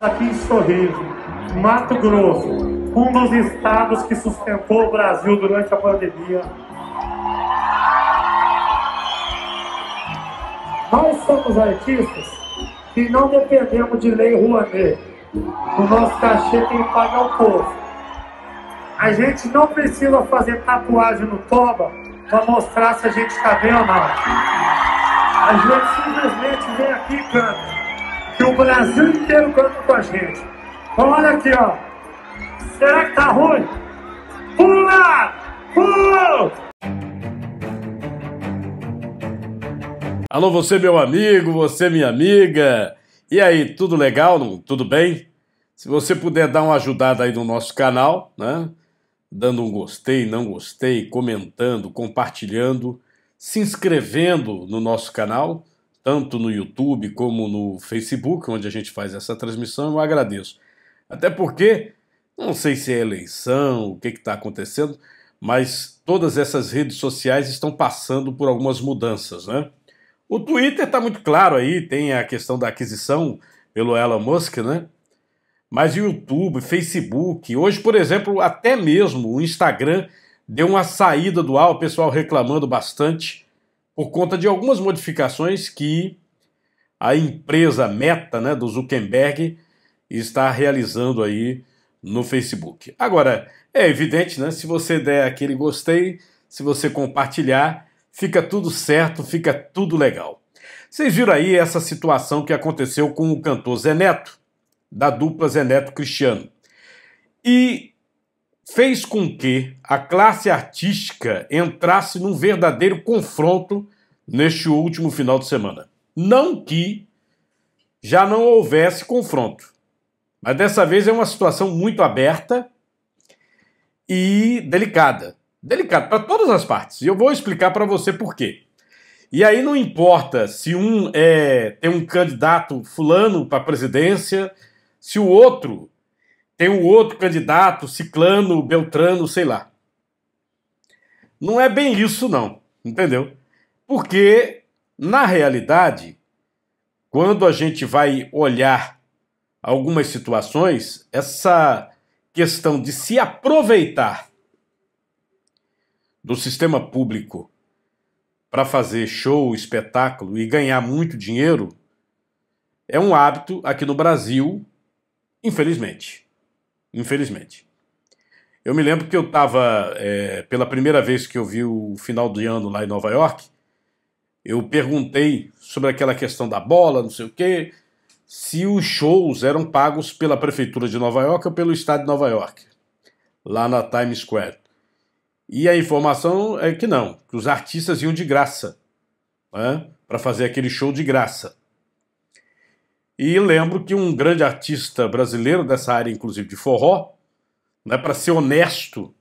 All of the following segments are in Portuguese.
Aqui em Sorriso, Mato Grosso, um dos estados que sustentou o Brasil durante a pandemia. Nós somos artistas que não dependemos de lei Rouanet. O nosso cachê quem paga é o povo. A gente não precisa fazer tatuagem no toba para mostrar se a gente está bem ou não. A gente simplesmente vem aqui e canta. Que o Brasil inteiro canta com a gente. Então olha aqui, ó. Será que tá ruim? Pula! Pula! Alô, você meu amigo, você minha amiga. E aí, tudo legal? Tudo bem? Se você puder dar uma ajudada aí no nosso canal, né? Dando um gostei, não gostei, comentando, compartilhando, se inscrevendo no nosso canal, tanto no YouTube como no Facebook, onde a gente faz essa transmissão, eu agradeço. Até porque, não sei se é eleição, o que está acontecendo, mas todas essas redes sociais estão passando por algumas mudanças, né? O Twitter está muito claro aí, tem a questão da aquisição pelo Elon Musk, né? Mas o YouTube, Facebook, hoje, por exemplo, até mesmo o Instagram deu uma saída do ar, o pessoal reclamando bastante, por conta de algumas modificações que a empresa Meta, né, do Zuckerberg, está realizando aí no Facebook. Agora, é evidente, né, se você der aquele gostei, se você compartilhar, fica tudo certo, fica tudo legal. Vocês viram aí essa situação que aconteceu com o cantor Zé Neto, da dupla Zé Neto Cristiano. E fez com que a classe artística entrasse num verdadeiro confronto neste último final de semana. Não que já não houvesse confronto, mas dessa vez é uma situação muito aberta e delicada. Delicada para todas as partes. E eu vou explicar para você por quê. E aí não importa se tem um candidato fulano para a presidência, se o outro tem um outro candidato, ciclano, beltrano, sei lá. Não é bem isso não, entendeu? Porque, na realidade, quando a gente vai olhar algumas situações, essa questão de se aproveitar do sistema público para fazer show, espetáculo e ganhar muito dinheiro é um hábito aqui no Brasil, infelizmente. Infelizmente. Eu me lembro que eu estava, pela primeira vez que eu vi o final do ano lá em Nova York, eu perguntei sobre aquela questão da bola, não sei o quê, se os shows eram pagos pela prefeitura de Nova York ou pelo estado de Nova York, lá na Times Square. E a informação é que não, que os artistas iam de graça, né, para fazer aquele show de graça. E lembro que um grande artista brasileiro dessa área, inclusive de forró, né, para ser honesto,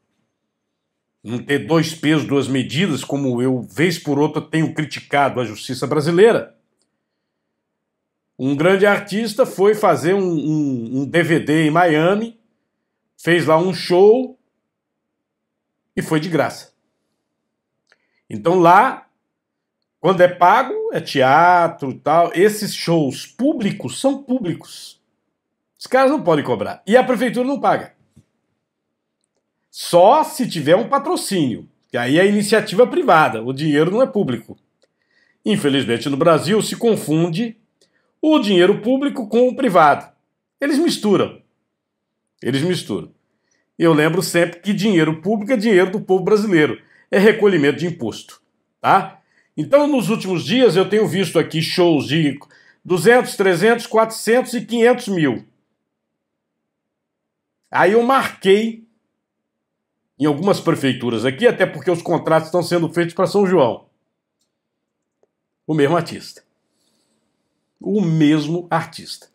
não ter dois pesos, duas medidas, como eu, vez por outra, tenho criticado a justiça brasileira, um grande artista foi fazer um DVD em Miami, fez lá um show e foi de graça. Então lá, quando é pago, é teatro e tal. Esses shows públicos são públicos. Os caras não podem cobrar. E a prefeitura não paga. Só se tiver um patrocínio, que aí é iniciativa privada, o dinheiro não é público. Infelizmente no Brasil se confunde o dinheiro público com o privado. Eles misturam. Eles misturam. E eu lembro sempre que dinheiro público é dinheiro do povo brasileiro. É recolhimento de imposto, tá? Então, nos últimos dias, eu tenho visto aqui shows de 200, 300, 400 e 500 mil. Aí eu marquei em algumas prefeituras aqui, até porque os contratos estão sendo feitos para São João. O mesmo artista. O mesmo artista.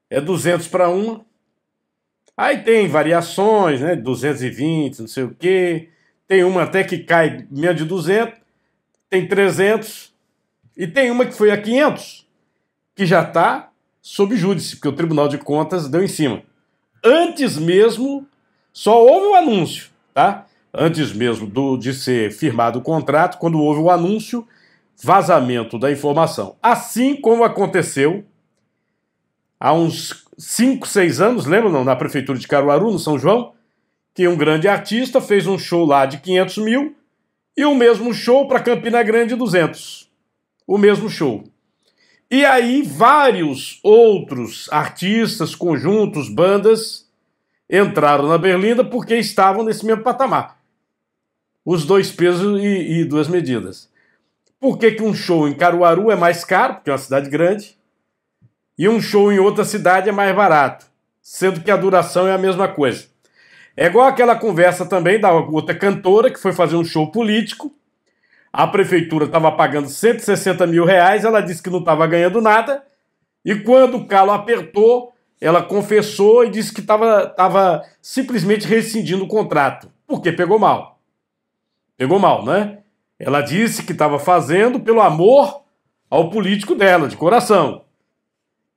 É 200 para uma. Aí tem variações, né? 220, não sei o quê. Tem uma até que cai menos de 200. Tem 300. E tem uma que foi a 500, que já está sob júdice, porque o Tribunal de Contas deu em cima. Antes mesmo, só houve o anúncio, tá? Antes mesmo de ser firmado o contrato, quando houve o anúncio, vazamento da informação. Assim como aconteceu há uns 5, 6 anos, lembra não? Na prefeitura de Caruaru, no São João, que um grande artista fez um show lá de 500 mil e o mesmo show para Campina Grande 200. O mesmo show. E aí vários outros artistas, conjuntos, bandas entraram na Berlinda porque estavam nesse mesmo patamar. Os dois pesos e duas medidas. Por que que um show em Caruaru é mais caro, porque é uma cidade grande, e um show em outra cidade é mais barato, sendo que a duração é a mesma coisa? É igual aquela conversa também da outra cantora que foi fazer um show político, a prefeitura estava pagando 160 mil reais, ela disse que não estava ganhando nada, e quando o calo apertou, ela confessou e disse que estava simplesmente rescindindo o contrato, porque pegou mal. Pegou mal, né? Ela disse que estava fazendo pelo amor ao político dela, de coração.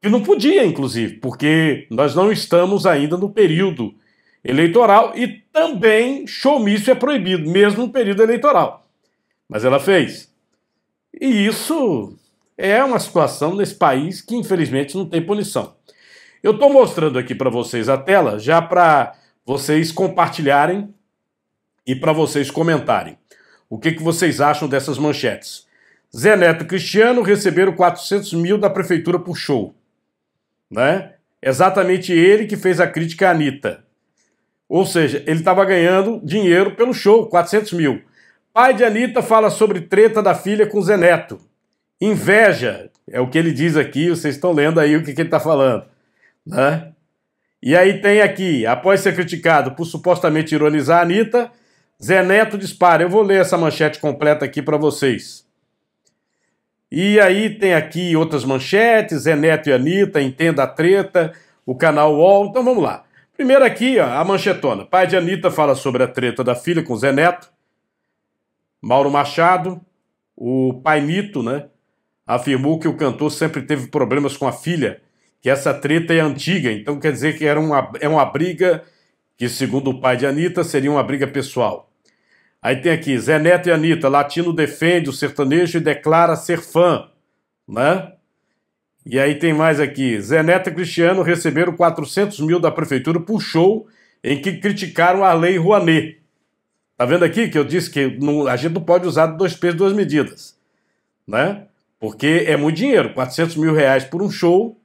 Que não podia, inclusive, porque nós não estamos ainda no período eleitoral e também showmício é proibido, mesmo no período eleitoral. Mas ela fez. E isso é uma situação nesse país que, infelizmente, não tem punição. Eu estou mostrando aqui para vocês a tela, já para vocês compartilharem e para vocês comentarem. O que vocês acham dessas manchetes? Zé Neto e Cristiano receberam 400 mil da prefeitura por show. Né? Exatamente ele que fez a crítica à Anitta. Ou seja, ele estava ganhando dinheiro pelo show, 400 mil. Pai de Anitta fala sobre treta da filha com Zé Neto. Inveja, é o que ele diz aqui, vocês estão lendo aí o que ele está falando. Né? E aí tem aqui, após ser criticado por supostamente ironizar a Anitta, Zé Neto dispara. Eu vou ler essa manchete completa aqui para vocês. E aí tem aqui outras manchetes, Zé Neto e Anitta, entenda a treta, o canal UOL. Então vamos lá. Primeiro aqui, ó, a manchetona. Pai de Anitta fala sobre a treta da filha com Zé Neto. Mauro Machado, o pai Nito, né, afirmou que o cantor sempre teve problemas com a filha, que essa treta é antiga, então quer dizer que é uma briga que, segundo o pai de Anitta, seria uma briga pessoal. Aí tem aqui, Zé Neto e Anitta, latino defende o sertanejo e declara ser fã, né? E aí tem mais aqui, Zé Neto e Cristiano receberam 400 mil da prefeitura por show em que criticaram a lei Rouanet. Tá vendo aqui que eu disse que a gente não pode usar 2 pesos, 2 medidas, né? Porque é muito dinheiro, 400 mil reais por um show.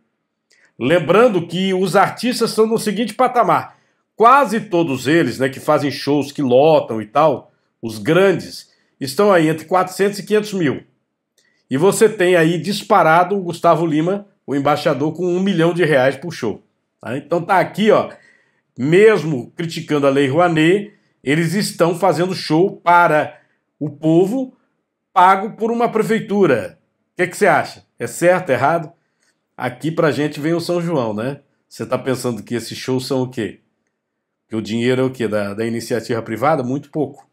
Lembrando que os artistas estão no seguinte patamar, quase todos eles, né, que fazem shows que lotam e tal, os grandes, estão aí entre 400 e 500 mil. E você tem aí disparado o Gustavo Lima, o embaixador, com R$1 milhão por show. Tá? Então tá aqui, ó, mesmo criticando a lei Rouanet, eles estão fazendo show para o povo pago por uma prefeitura. O que você acha? É certo, errado? Aqui pra gente vem o São João, né? Você tá pensando que esses shows são o quê? Que o dinheiro é o quê? Da iniciativa privada? Muito pouco.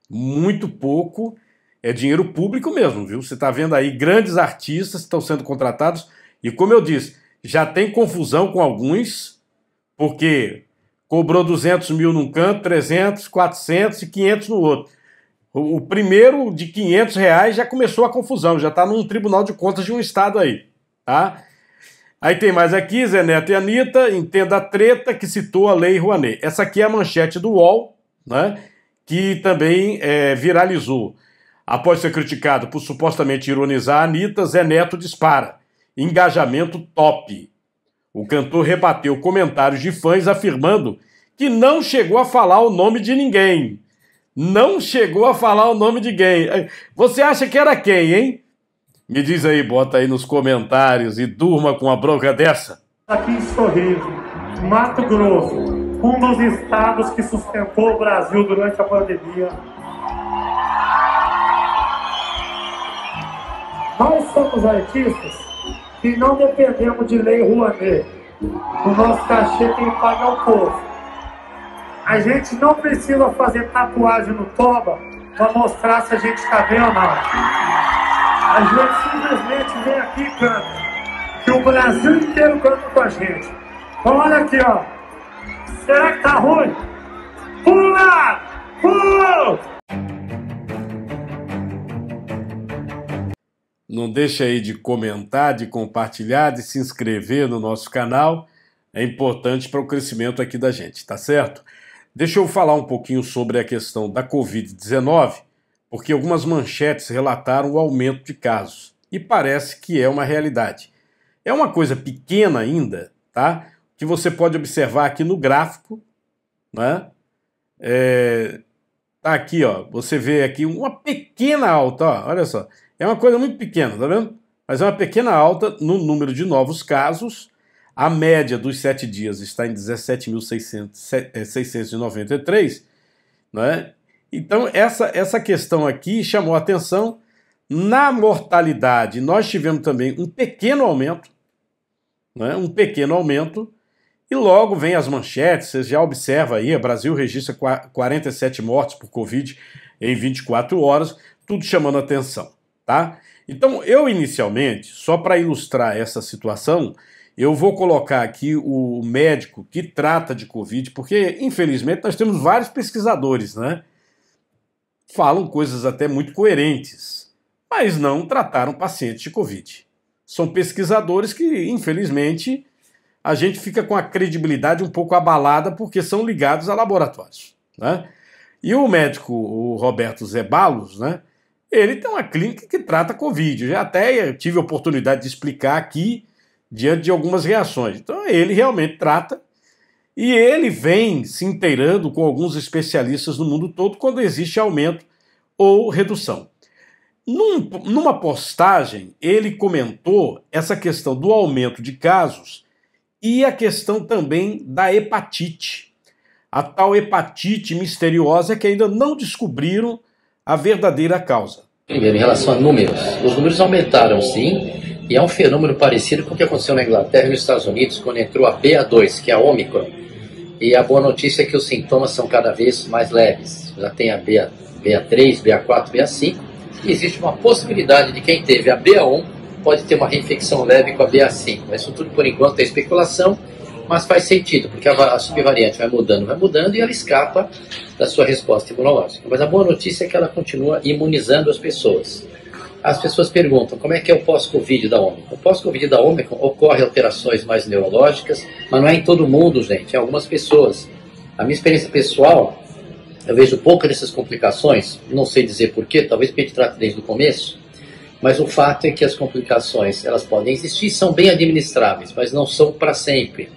Muito pouco é dinheiro público mesmo, viu? Você tá vendo aí grandes artistas que estão sendo contratados e, como eu disse, já tem confusão com alguns, porque cobrou 200 mil num canto, 300, 400 e 500 no outro. O primeiro de 500 reais já começou a confusão, já está num tribunal de contas de um estado aí, tá? Aí tem mais aqui, Zé Neto e Anitta, entenda a treta que citou a lei Rouanet. Essa aqui é a manchete do UOL, né, que também viralizou. Após ser criticado por supostamente ironizar a Anitta, Zé Neto dispara. Engajamento top. O cantor rebateu comentários de fãs afirmando que não chegou a falar o nome de ninguém. Não chegou a falar o nome de ninguém. Você acha que era quem, hein? Me diz aí, bota aí nos comentários e durma com uma bronca dessa. Aqui em Sorriso, Mato Grosso, um dos estados que sustentou o Brasil durante a pandemia. Nós somos artistas e não dependemos de lei Rouanet. O nosso cachê tem que pagar o povo. A gente não precisa fazer tatuagem no toba para mostrar se a gente está bem ou não. A gente simplesmente vem aqui e canta. Que o Brasil inteiro canta com a gente. Então olha aqui, ó. Será que tá ruim? Pula! Pula! Não deixa aí de comentar, de compartilhar, de se inscrever no nosso canal é importante para o crescimento aqui da gente, tá certo? Deixa eu falar um pouquinho sobre a questão da Covid-19, porque algumas manchetes relataram o aumento de casos, e parece que é uma realidade. É uma coisa pequena ainda, tá? Que você pode observar aqui no gráfico, né? Tá aqui, ó, você vê aqui uma pequena alta, ó, olha só. É uma coisa muito pequena, tá vendo? Mas é uma pequena alta no número de novos casos. A média dos 7 dias está em 17.693, né? Então, essa questão aqui chamou a atenção. Na mortalidade, nós tivemos também um pequeno aumento, né? Um pequeno aumento, e logo vem as manchetes, você já observa aí, o Brasil registra 47 mortes por Covid em 24 horas, tudo chamando a atenção, tá? Então, eu inicialmente, só para ilustrar essa situação, eu vou colocar aqui o médico que trata de Covid, porque, infelizmente, nós temos vários pesquisadores, né? Falam coisas até muito coerentes, mas não trataram pacientes de Covid. São pesquisadores que, infelizmente, a gente fica com a credibilidade um pouco abalada porque são ligados a laboratórios, né? E o médico, o Roberto Zeballos, né? Ele tem uma clínica que trata Covid. Eu já até tive a oportunidade de explicar aqui diante de algumas reações. Então ele realmente trata e ele vem se inteirando com alguns especialistas no mundo todo quando existe aumento ou redução. Numa postagem, ele comentou essa questão do aumento de casos e a questão também da hepatite. A tal hepatite misteriosa que ainda não descobriram a verdadeira causa. Primeiro, em relação a números. Os números aumentaram, sim, e é um fenômeno parecido com o que aconteceu na Inglaterra e nos Estados Unidos, quando entrou a BA2, que é a Omicron. E a boa notícia é que os sintomas são cada vez mais leves. Já tem a BA3, BA4, BA5, e existe uma possibilidade de quem teve a BA1 pode ter uma reinfecção leve com a BA5. Isso tudo, por enquanto, é especulação, mas faz sentido, porque a subvariante vai mudando, e ela escapa da sua resposta imunológica. Mas a boa notícia é que ela continua imunizando as pessoas. As pessoas perguntam, como é que é o pós-Covid da Omicron? O pós-Covid da Omicron ocorre alterações mais neurológicas, mas não é em todo mundo, gente, em algumas pessoas. A minha experiência pessoal, eu vejo pouco dessas complicações, não sei dizer porquê, talvez porque a gente trate desde o começo, mas o fato é que as complicações, elas podem existir, são bem administráveis, mas não são para sempre.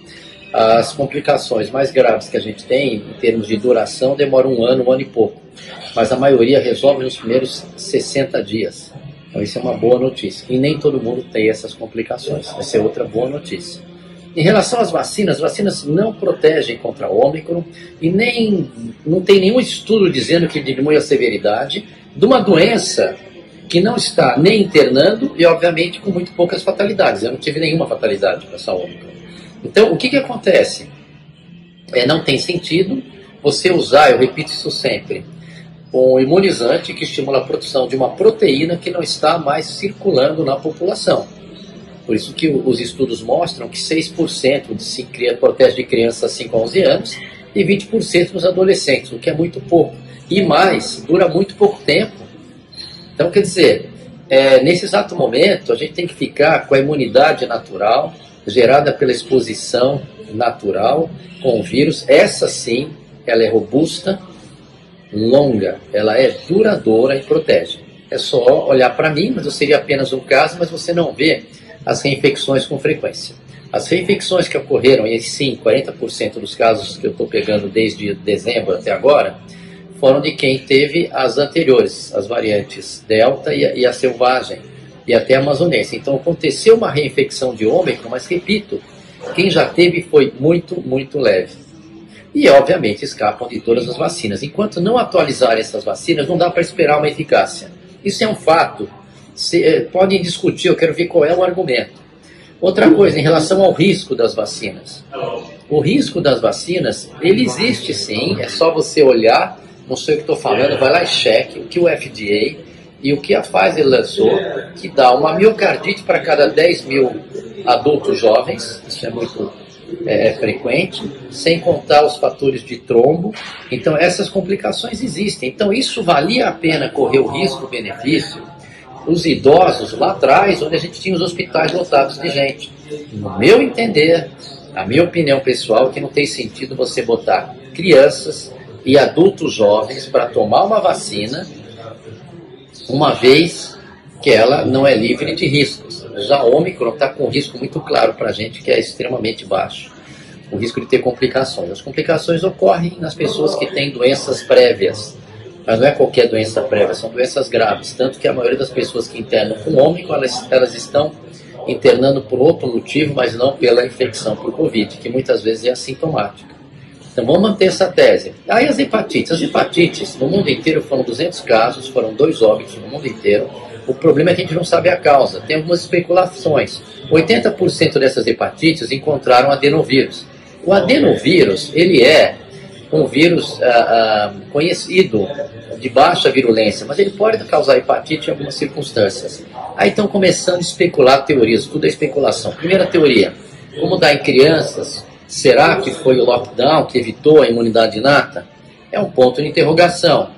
As complicações mais graves que a gente tem, em termos de duração, demoram um ano e pouco. Mas a maioria resolve nos primeiros 60 dias. Então isso é uma boa notícia. E nem todo mundo tem essas complicações. Essa é outra boa notícia. Em relação às vacinas não protegem contra a Ômicron e não tem nenhum estudo dizendo que diminui a severidade de uma doença que não está nem internando e, obviamente, com muito poucas fatalidades. Eu não tive nenhuma fatalidade com essa Ômicron. Então, o que acontece? Não tem sentido você usar, eu repito isso sempre, um imunizante que estimula a produção de uma proteína que não está mais circulando na população. Por isso que os estudos mostram que 6% se protege de crianças a 5 a 11 anos e 20% nos adolescentes, o que é muito pouco. E mais, dura muito pouco tempo. Então, quer dizer, nesse exato momento, a gente tem que ficar com a imunidade natural, gerada pela exposição natural com o vírus. Essa sim, ela é robusta, longa, ela é duradoura e protege. É só olhar para mim, mas eu seria apenas um caso, mas você não vê as reinfecções com frequência. As reinfecções que ocorreram, e sim, 40% dos casos que eu estou pegando desde dezembro até agora, foram de quem teve as anteriores, as variantes Delta e a selvagem, e até a amazonense. Então aconteceu uma reinfecção de Ômicron, mas repito, quem já teve foi muito, muito leve. E obviamente escapam de todas as vacinas. Enquanto não atualizarem essas vacinas, não dá para esperar uma eficácia. Isso é um fato. Podem discutir, eu quero ver qual é o argumento. Outra coisa, em relação ao risco das vacinas. O risco das vacinas, ele existe sim, é só você olhar, não sei o que estou falando, vai lá e cheque o que o FDA e o que a Pfizer lançou, que dá uma miocardite para cada 10 mil adultos jovens, isso é muito frequente, sem contar os fatores de trombo. Então essas complicações existem. Então isso valia a pena correr o risco-benefício. Os idosos lá atrás, onde a gente tinha os hospitais lotados de gente. No meu entender, A minha opinião pessoal é que não tem sentido você botar crianças e adultos jovens para tomar uma vacina, uma vez que ela não é livre de riscos. Já a Ômicron está com um risco muito claro para a gente, que é extremamente baixo. O risco de ter complicações. As complicações ocorrem nas pessoas que têm doenças prévias, mas não é qualquer doença prévia, são doenças graves. Tanto que a maioria das pessoas que internam com Ômicron, elas estão internando por outro motivo, mas não pela infecção por Covid, que muitas vezes é assintomática. Então vamos manter essa tese. Aí as hepatites no mundo inteiro foram 200 casos, foram 2 óbitos no mundo inteiro. O problema é que a gente não sabe a causa, tem algumas especulações. 80% dessas hepatites encontraram adenovírus. O adenovírus, ele é um vírus conhecido, de baixa virulência, mas ele pode causar hepatite em algumas circunstâncias. Aí estão começando a especular teorias, tudo é especulação. Primeira teoria, como dá em crianças, será que foi o lockdown que evitou a imunidade inata? É um ponto de interrogação.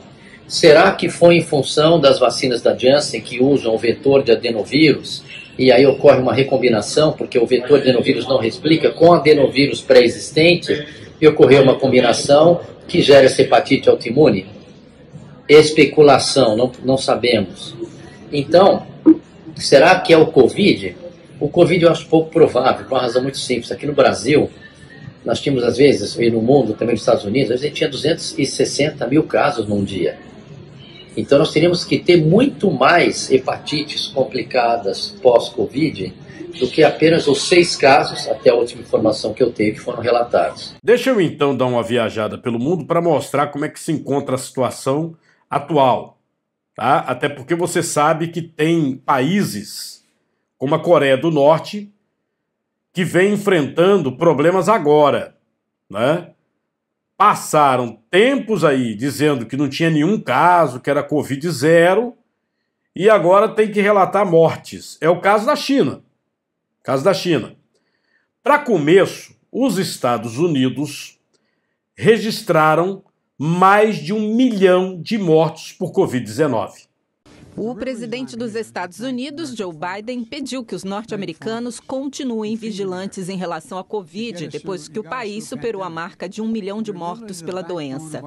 Será que foi em função das vacinas da Janssen que usam o vetor de adenovírus? E aí ocorre uma recombinação, porque o vetor de adenovírus não replica com adenovírus pré-existente, e ocorreu uma combinação que gera essa hepatite autoimune? Especulação, não sabemos. Então, será que é o Covid? O Covid eu acho pouco provável, por uma razão muito simples. Aqui no Brasil, nós tínhamos às vezes, e no mundo, também nos Estados Unidos, às vezes a gente tinha 260 mil casos num dia. Então nós teríamos que ter muito mais hepatites complicadas pós-Covid do que apenas os 6 casos, até a última informação que eu tenho, que foram relatados. Deixa eu então dar uma viajada pelo mundo para mostrar como é que se encontra a situação atual, tá? Até porque você sabe que tem países como a Coreia do Norte que vem enfrentando problemas agora, né? Passaram tempos aí dizendo que não tinha nenhum caso, que era Covid zero, e agora tem que relatar mortes. É o caso da China. Para começo, os Estados Unidos registraram mais de 1 milhão de mortos por Covid-19. O presidente dos Estados Unidos, Joe Biden, pediu que os norte-americanos continuem vigilantes em relação à Covid, depois que o país superou a marca de 1 milhão de mortos pela doença.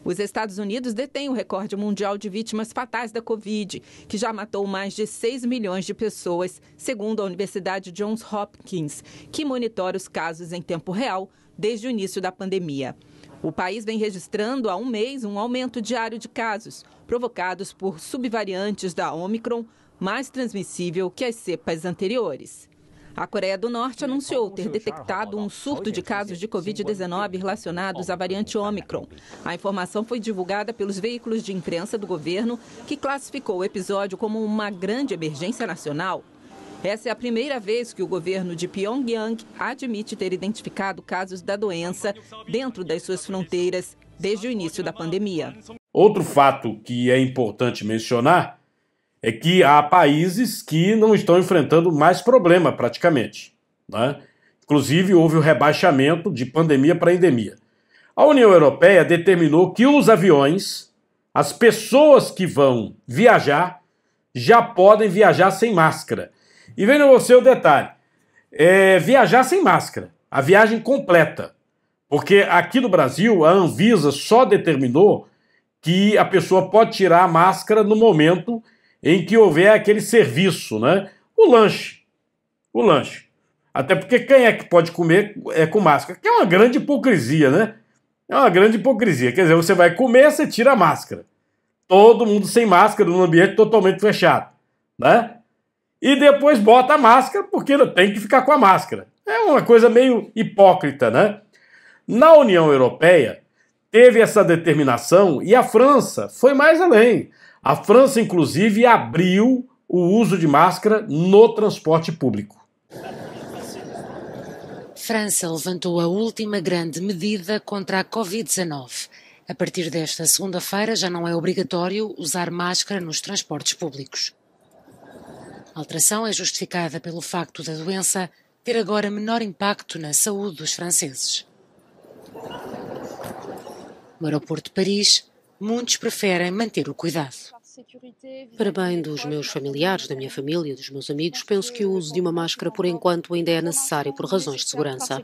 Os Estados Unidos detêm o recorde mundial de vítimas fatais da Covid, que já matou mais de 6 milhões de pessoas, segundo a Universidade Johns Hopkins, que monitora os casos em tempo real desde o início da pandemia. O país vem registrando há um mês um aumento diário de casos, provocados por subvariantes da Ômicron, mais transmissível que as cepas anteriores. A Coreia do Norte anunciou ter detectado um surto de casos de Covid-19 relacionados à variante Ômicron. A informação foi divulgada pelos veículos de imprensa do governo, que classificou o episódio como uma grande emergência nacional. Essa é a primeira vez que o governo de Pyongyang admite ter identificado casos da doença dentro das suas fronteiras desde o início da pandemia. Outro fato que é importante mencionar é que há países que não estão enfrentando mais problema praticamente, né? Inclusive, houve o rebaixamento de pandemia para endemia. A União Europeia determinou que os aviões, as pessoas que vão viajar, já podem viajar sem máscara. E veja você o detalhe, viajar sem máscara, a viagem completa. Porque aqui no Brasil, a Anvisa só determinou que a pessoa pode tirar a máscara no momento em que houver aquele serviço, né? O lanche. Até porque quem é que pode comer com máscara? Que é uma grande hipocrisia, né? É uma grande hipocrisia. Quer dizer, você vai comer, você tira a máscara. Todo mundo sem máscara num ambiente totalmente fechado, né? E depois bota a máscara porque tem que ficar com a máscara. É uma coisa meio hipócrita, né? Na União Europeia, teve essa determinação e a França foi mais além. A França, inclusive, abriu o uso de máscara no transporte público. França levantou a última grande medida contra a Covid-19. A partir desta segunda-feira já não é obrigatório usar máscara nos transportes públicos. A alteração é justificada pelo facto da doença ter agora menor impacto na saúde dos franceses. No aeroporto de Paris, muitos preferem manter o cuidado. Para bem dos meus familiares, da minha família, dos meus amigos, penso que o uso de uma máscara, por enquanto, ainda é necessário por razões de segurança.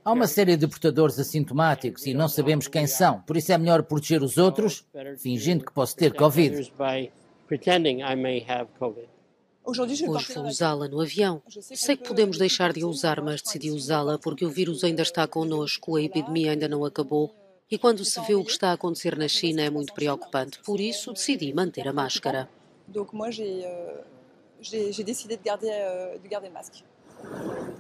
Há uma série de portadores assintomáticos e não sabemos quem são, por isso é melhor proteger os outros, fingindo que posso ter Covid. Hoje vou usá-la no avião. Sei que podemos deixar de a usar, mas decidi usá-la porque o vírus ainda está connosco, a epidemia ainda não acabou. E quando se vê o que está a acontecer na China é muito preocupante. Por isso, decidi manter a máscara.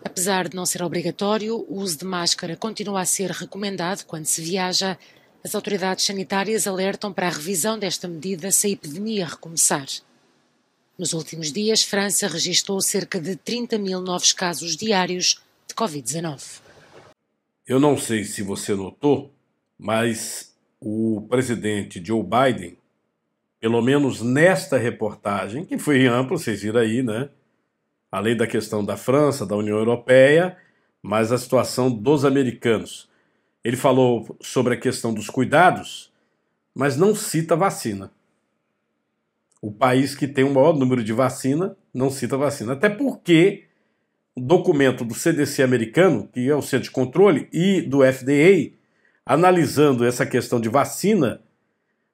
Apesar de não ser obrigatório, o uso de máscara continua a ser recomendado quando se viaja. As autoridades sanitárias alertam para a revisão desta medida se a epidemia recomeçar. Nos últimos dias, França registrou cerca de 30 mil novos casos diários de Covid-19. Eu não sei se você notou, mas o presidente Joe Biden, pelo menos nesta reportagem, que foi ampla, vocês viram aí, né? Além da questão da França, da União Europeia, mas a situação dos americanos. Ele falou sobre a questão dos cuidados, mas não cita vacina. O país que tem o maior número de vacina não cita vacina. Até porque o documento do CDC americano, que é o Centro de Controle, e do FDA, analisando essa questão de vacina,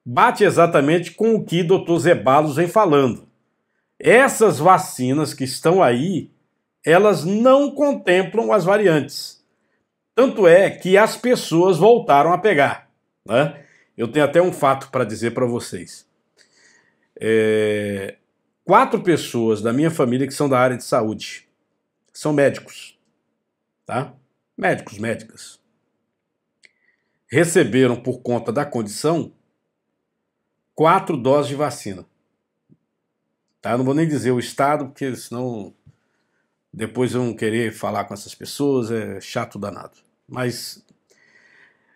bate exatamente com o que o Dr. Zeballos vem falando. Essas vacinas que estão aí, elas não contemplam as variantes. Tanto é que as pessoas voltaram a pegar, né? Eu tenho até um fato para dizer para vocês. 4 pessoas da minha família que são da área de saúde, são médicos, tá? Médicas. Receberam, por conta da condição, 4 doses de vacina. Tá? Não vou nem dizer o estado, porque senão depois eu não querer falar com essas pessoas, é chato danado. Mas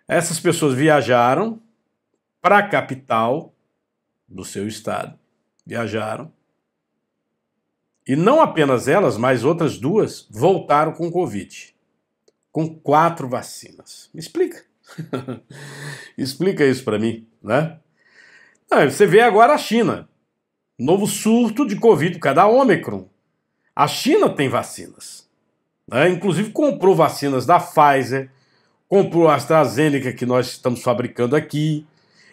essas pessoas viajaram para a capital do seu estado, viajaram, e não apenas elas, mas outras 2 voltaram com Covid, com 4 vacinas. Me explica. Explica isso para mim, né? Você vê agora a China, novo surto de Covid por causa da Ômicron. A China tem vacinas, né? Inclusive comprou vacinas da Pfizer, comprou a AstraZeneca que nós estamos fabricando aqui,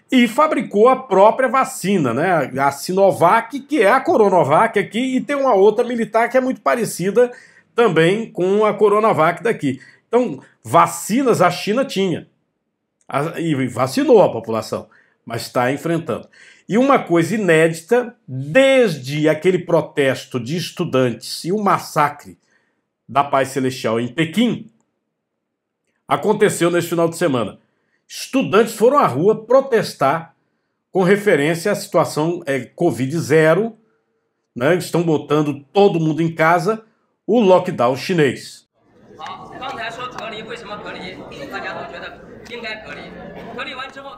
e fabricou a própria vacina, né? A Sinovac, que é a Coronavac aqui, e tem uma outra militar que é muito parecida também com a Coronavac daqui. Então, vacinas a China tinha, e vacinou a população, mas está enfrentando. E uma coisa inédita, desde aquele protesto de estudantes e o massacre da Paz Celestial em Pequim, aconteceu nesse final de semana. Estudantes foram à rua protestar com referência à situação Covid-0, né? Estão botando todo mundo em casa, o lockdown chinês.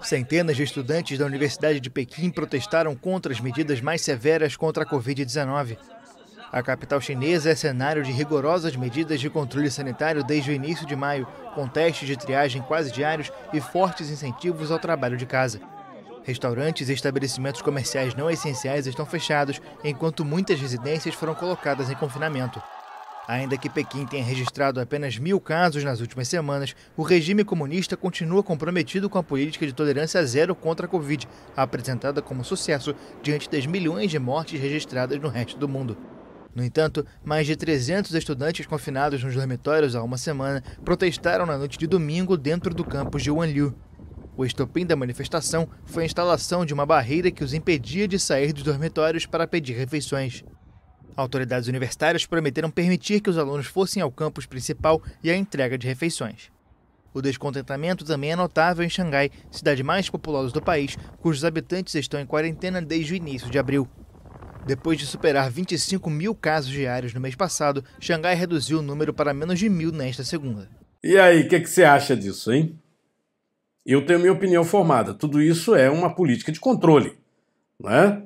Centenas de estudantes da Universidade de Pequim protestaram contra as medidas mais severas contra a Covid-19. A capital chinesa é cenário de rigorosas medidas de controle sanitário desde o início de maio, com testes de triagem quase diários e fortes incentivos ao trabalho de casa. Restaurantes e estabelecimentos comerciais não essenciais estão fechados, enquanto muitas residências foram colocadas em confinamento. Ainda que Pequim tenha registrado apenas 1.000 casos nas últimas semanas, o regime comunista continua comprometido com a política de tolerância zero contra a Covid, apresentada como sucesso diante das milhões de mortes registradas no resto do mundo. No entanto, mais de 300 estudantes confinados nos dormitórios há uma semana protestaram na noite de domingo dentro do campus de Wanliu. O estopim da manifestação foi a instalação de uma barreira que os impedia de sair dos dormitórios para pedir refeições. Autoridades universitárias prometeram permitir que os alunos fossem ao campus principal e à entrega de refeições. O descontentamento também é notável em Xangai, cidade mais populosa do país, cujos habitantes estão em quarentena desde o início de abril. Depois de superar 25.000 casos diários no mês passado, Xangai reduziu o número para menos de 1.000 nesta segunda. E aí, o que você acha disso, hein? Eu tenho minha opinião formada. Tudo isso é uma política de controle, não é?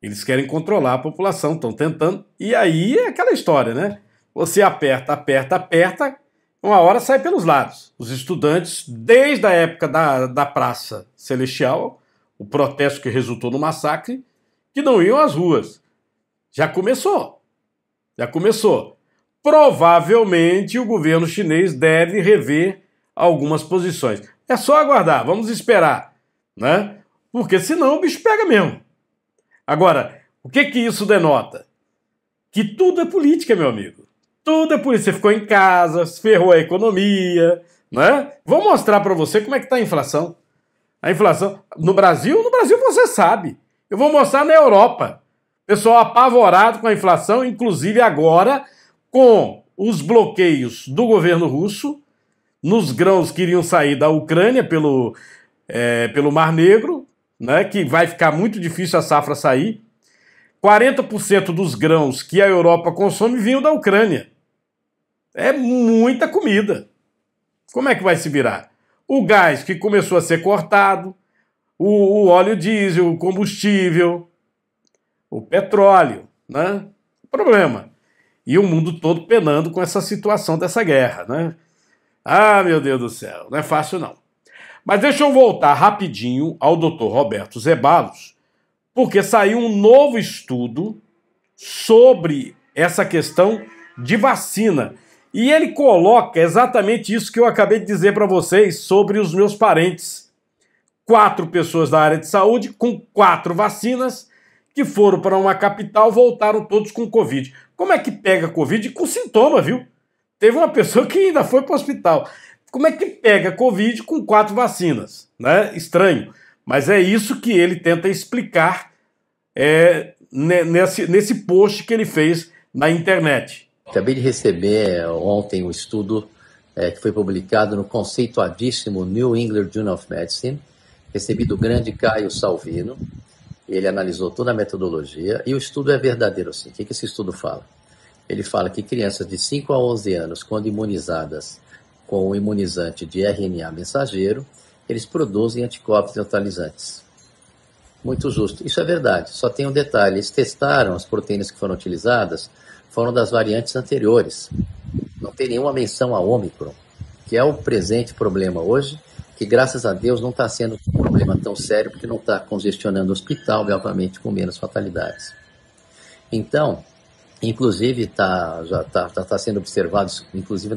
Eles querem controlar a população, estão tentando. E aí é aquela história, né? Você aperta, uma hora sai pelos lados. Os estudantes, desde a época da Praça Celestial, o protesto que resultou no massacre, que não iam às ruas. Já começou. Provavelmente o governo chinês deve rever algumas posições. É só aguardar, vamos esperar, né? Porque senão o bicho pega mesmo. Agora, o que isso denota? Que tudo é política, meu amigo. Tudo é política. Você ficou em casa, ferrou a economia, né? Vou mostrar para você como é que está a inflação. A inflação no Brasil você sabe. Eu vou mostrar na Europa. Pessoal apavorado com a inflação, inclusive agora com os bloqueios do governo russo nos grãos que iriam sair da Ucrânia pelo Mar Negro, né, que vai ficar muito difícil a safra sair. 40% dos grãos que a Europa consome vinham da Ucrânia. É muita comida. Como é que vai se virar? O gás que começou a ser cortado, o óleo diesel, o combustível, o petróleo, né? Problema. E o mundo todo penando com essa situação dessa guerra, né? Ah, meu Deus do céu, não é fácil não. Mas deixa eu voltar rapidinho ao Dr. Roberto Zeballos, porque saiu um novo estudo sobre essa questão de vacina. E ele coloca exatamente isso que eu acabei de dizer para vocês sobre os meus parentes. 4 pessoas da área de saúde com 4 vacinas que foram para uma capital, voltaram todos com Covid. Como é que pega Covid? Com sintoma, viu? Teve uma pessoa que ainda foi para o hospital. Como é que pega Covid com 4 vacinas? Né? Estranho. Mas é isso que ele tenta explicar nesse post que ele fez na internet. Acabei de receber ontem um estudo que foi publicado no conceituadíssimo New England Journal of Medicine. Recebi do grande Caio Salvino. Ele analisou toda a metodologia e o estudo é verdadeiro, sim. O que esse estudo fala? Ele fala que crianças de 5 a 11 anos, quando imunizadas com o imunizante de RNA mensageiro, eles produzem anticorpos neutralizantes. Muito justo. Isso é verdade. Só tem um detalhe. Eles testaram as proteínas que foram utilizadas, foram das variantes anteriores. Não tem nenhuma menção a Ômicron, que é o presente problema hoje, que graças a Deus não está sendo um problema tão sério, porque não está congestionando o hospital, obviamente, com menos fatalidades. Então, inclusive, já está sendo observado, inclusive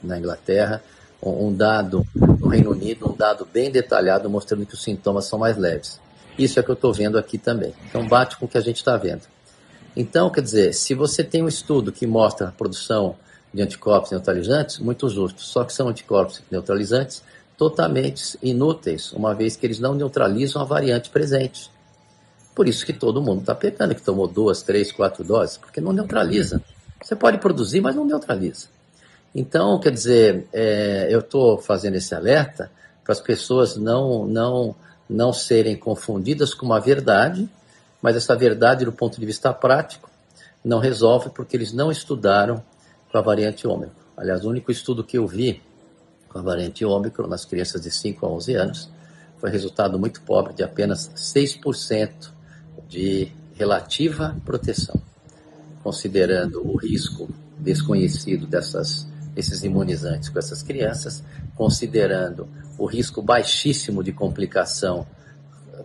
na Inglaterra, um dado, no Reino Unido, um dado bem detalhado, mostrando que os sintomas são mais leves. Isso é que eu estou vendo aqui também. Então, bate com o que a gente está vendo. Então, quer dizer, se você tem um estudo que mostra a produção de anticorpos neutralizantes, muito justo. Só que são anticorpos neutralizantes totalmente inúteis, uma vez que eles não neutralizam a variante presente. Por isso que todo mundo está pegando, que tomou 2, 3, 4 doses, porque não neutraliza. Você pode produzir, mas não neutraliza. Então, quer dizer, eu estou fazendo esse alerta para as pessoas não serem confundidas com uma verdade, mas essa verdade, do ponto de vista prático, não resolve porque eles não estudaram com a variante Ômicron. Aliás, o único estudo que eu vi com a variante Ômicron nas crianças de 5 a 11 anos foi resultado muito pobre, de apenas 6% de relativa proteção, considerando o risco desconhecido desses imunizantes com essas crianças, considerando o risco baixíssimo de complicação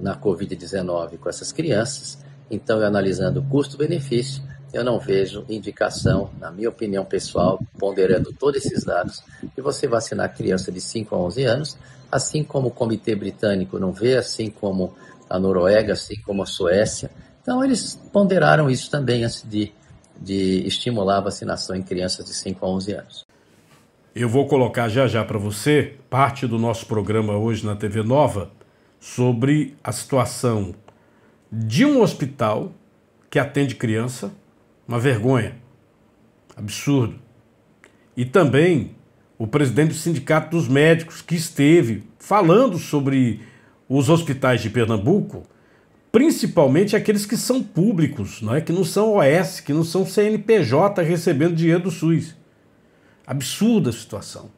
na Covid-19 com essas crianças. Então, analisando custo-benefício, eu não vejo indicação, na minha opinião pessoal, ponderando todos esses dados, que você vacinar criança de 5 a 11 anos, assim como o Comitê Britânico não vê, assim como a Noruega, assim como a Suécia. Então, eles ponderaram isso também antes de estimular a vacinação em crianças de 5 a 11 anos. Eu vou colocar já para você parte do nosso programa hoje na TV Nova sobre a situação de um hospital que atende criança, uma vergonha, absurdo. E também o presidente do Sindicato dos Médicos, que esteve falando sobre os hospitais de Pernambuco, principalmente aqueles que são públicos, não é? Que não são OS, que não são CNPJ recebendo dinheiro do SUS. Absurda a situação.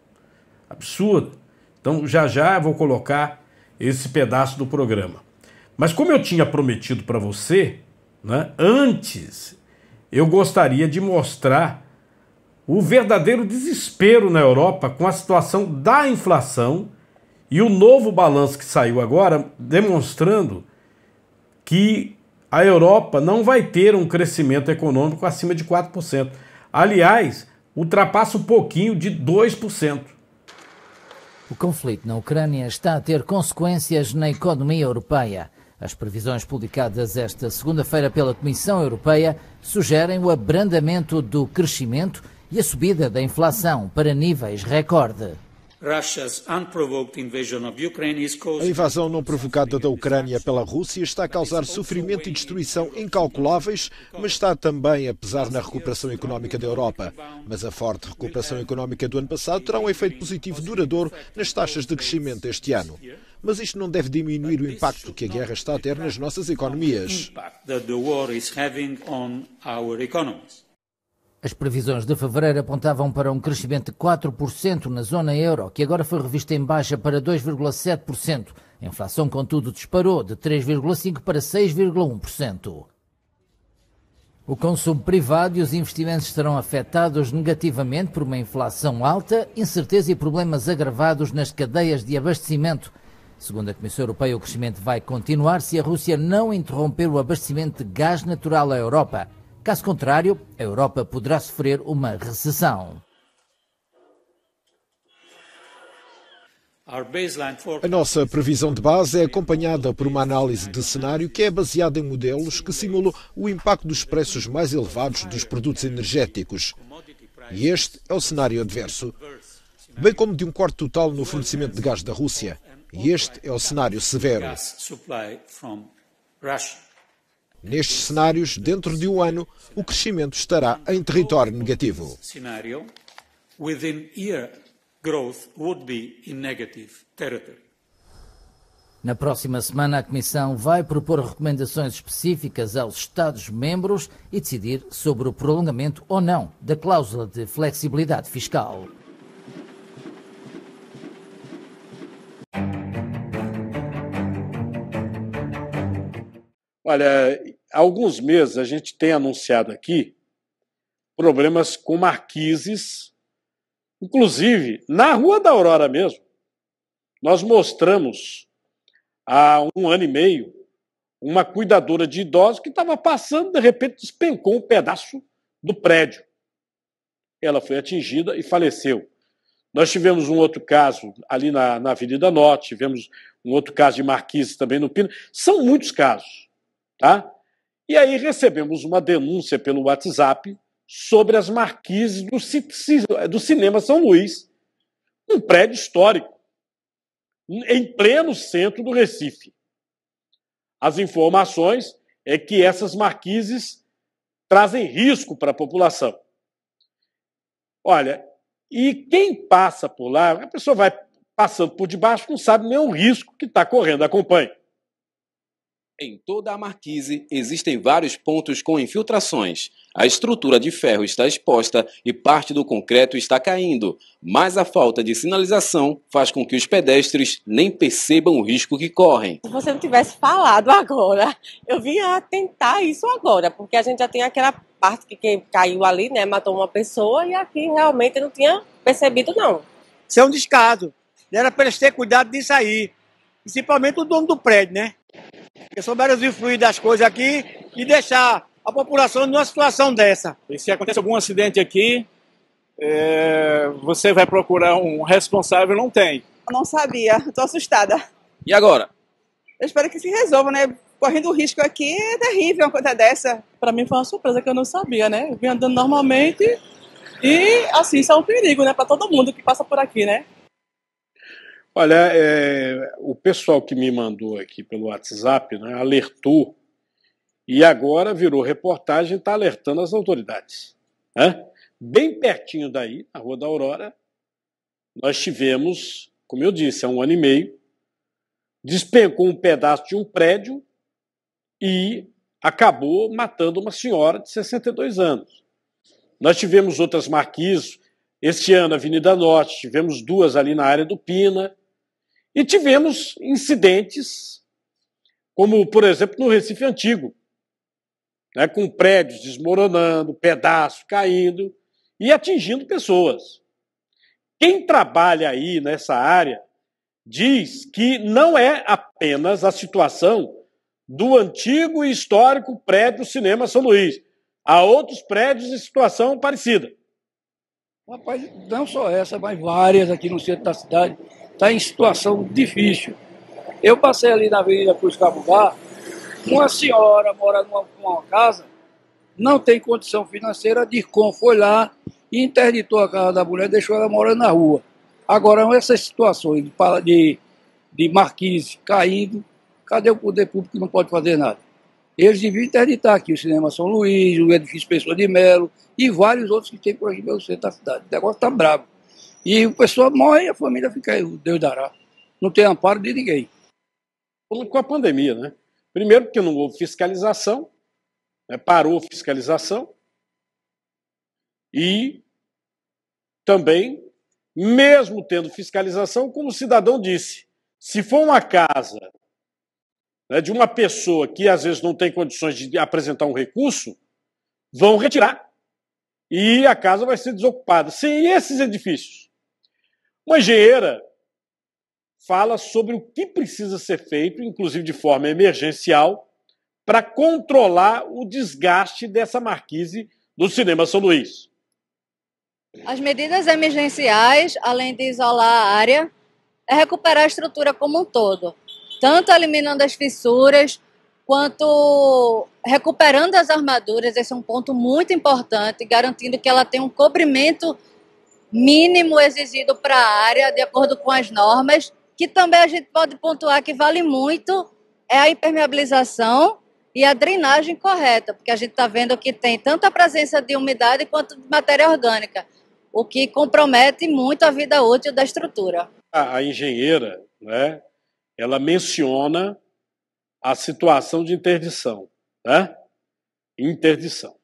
Absurda. Então, já vou colocar esse pedaço do programa. Mas como eu tinha prometido para você, né, antes, eu gostaria de mostrar o verdadeiro desespero na Europa com a situação da inflação E o novo balanço que saiu agora, demonstrando que a Europa não vai ter um crescimento econômico acima de 4%. Aliás, ultrapassa um pouquinho de 2%. O conflito na Ucrânia está a ter consequências na economia europeia. As previsões publicadas esta segunda-feira pela Comissão Europeia sugerem o abrandamento do crescimento e a subida da inflação para níveis recorde. A invasão não provocada da Ucrânia pela Rússia está a causar sofrimento e destruição incalculáveis, mas está também a pesar na recuperação económica da Europa. Mas a forte recuperação económica do ano passado terá um efeito positivo duradouro nas taxas de crescimento este ano. Mas isto não deve diminuir o impacto que a guerra está a ter nas nossas economias. As previsões de fevereiro apontavam para um crescimento de 4% na zona euro, que agora foi revista em baixa para 2,7%. A inflação, contudo, disparou de 3,5% para 6,1%. O consumo privado e os investimentos serão afetados negativamente por uma inflação alta, incerteza e problemas agravados nas cadeias de abastecimento. Segundo a Comissão Europeia, o crescimento vai continuar se a Rússia não interromper o abastecimento de gás natural à Europa. Caso contrário, a Europa poderá sofrer uma recessão. A nossa previsão de base é acompanhada por uma análise de cenário que é baseada em modelos que simulam o impacto dos preços mais elevados dos produtos energéticos. E este é o cenário adverso, bem como de um corte total no fornecimento de gás da Rússia. E este é o cenário severo. Nestes cenários, dentro de um ano, o crescimento estará em território negativo. Na próxima semana, a Comissão vai propor recomendações específicas aos Estados-membros e decidir sobre o prolongamento ou não da cláusula de flexibilidade fiscal. Olha, há alguns meses a gente tem anunciado aqui problemas com marquises, inclusive na Rua da Aurora mesmo. Nós mostramos há 1 ano e meio uma cuidadora de idosos que estava passando, de repente despencou um pedaço do prédio. Ela foi atingida e faleceu. Nós tivemos um outro caso ali na Avenida Norte, tivemos um outro caso de marquise também no Pina. São muitos casos. Tá? E aí recebemos uma denúncia pelo WhatsApp sobre as marquises do Cinema São Luís, um prédio histórico, em pleno centro do Recife. As informações é que essas marquises trazem risco para a população. Olha, e quem passa por lá, a pessoa vai passando por debaixo, não sabe nem o risco que está correndo. Acompanhe. Em toda a marquise existem vários pontos com infiltrações. A estrutura de ferro está exposta e parte do concreto está caindo, mas a falta de sinalização faz com que os pedestres nem percebam o risco que correm. Se você não tivesse falado agora, eu vinha tentar isso agora, porque a gente já tem aquela parte que caiu ali, né, matou uma pessoa, e aqui realmente eu não tinha percebido não. Isso é um descaso. Era para eles terem cuidado disso aí, principalmente o dono do prédio, né? Porque souberam usufruir das coisas aqui e deixar a população numa situação dessa. E se acontece algum acidente aqui, você vai procurar um responsável, não tem. Eu não sabia, estou assustada. E agora? Eu espero que se resolva, né? Correndo o risco aqui é terrível uma coisa dessa. Para mim foi uma surpresa que eu não sabia, né? Eu vim andando normalmente e, assim, isso é um perigo, né? Para todo mundo que passa por aqui, né? Olha, o pessoal que me mandou aqui pelo WhatsApp, né, alertou e agora virou reportagem e está alertando as autoridades. Né? Bem pertinho daí, na Rua da Aurora, nós tivemos, como eu disse, há 1 ano e meio, despencou um pedaço de um prédio e acabou matando uma senhora de 62 anos. Nós tivemos outras marquises, este ano, Avenida Norte, tivemos 2 ali na área do Pina, e tivemos incidentes, como, por exemplo, no Recife Antigo, né, com prédios desmoronando, pedaços caindo e atingindo pessoas. Quem trabalha aí nessa área diz que não é apenas a situação do antigo e histórico prédio Cinema São Luís. Há outros prédios em situação parecida. Rapaz, não só essa, mas várias aqui no centro da cidade. Está em situação difícil. Eu passei ali na Avenida Cruz Cabugá, uma senhora mora numa casa, não tem condição financeira, a DIRCOM foi lá e interditou a casa da mulher, deixou ela morando na rua. Agora, essas situações de marquise caindo, cadê o poder público que não pode fazer nada? Eles deviam interditar aqui o Cinema São Luís, o edifício Pessoa de Melo e vários outros que tem por aqui pelo centro da cidade. O negócio está bravo. E o pessoal morre e a família fica aí, Deus dará. Não tem amparo de ninguém. Com a pandemia, né? Primeiro porque não houve fiscalização, né? Parou a fiscalização. E também, mesmo tendo fiscalização, como o cidadão disse, se for uma casa, né, de uma pessoa que às vezes não tem condições de apresentar um recurso, vão retirar. E a casa vai ser desocupada. Sem esses edifícios. Uma engenheira fala sobre o que precisa ser feito, inclusive de forma emergencial, para controlar o desgaste dessa marquise do Cinema São Luís. As medidas emergenciais, além de isolar a área, é recuperar a estrutura como um todo, tanto eliminando as fissuras, quanto recuperando as armaduras. Esse é um ponto muito importante, garantindo que ela tem um cobrimento mínimo exigido para a área, de acordo com as normas, que também a gente pode pontuar que vale muito, é a impermeabilização e a drenagem correta, porque a gente está vendo que tem tanto a presença de umidade quanto de matéria orgânica, o que compromete muito a vida útil da estrutura. A engenheira, né, ela menciona a situação de interdição, né? Interdição.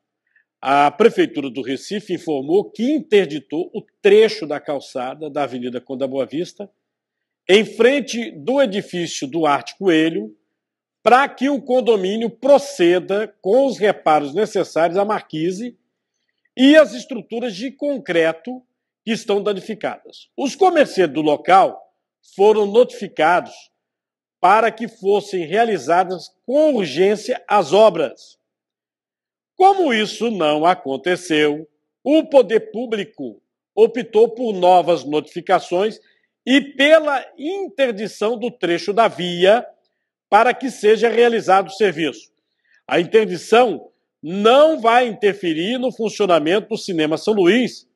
A Prefeitura do Recife informou que interditou o trecho da calçada da Avenida Conde da Boa Vista, em frente do edifício Duarte Coelho, para que o condomínio proceda com os reparos necessários à marquise e as estruturas de concreto que estão danificadas. Os comerciantes do local foram notificados para que fossem realizadas com urgência as obras. Como isso não aconteceu, o poder público optou por novas notificações e pela interdição do trecho da via para que seja realizado o serviço. A interdição não vai interferir no funcionamento do Cinema São Luís,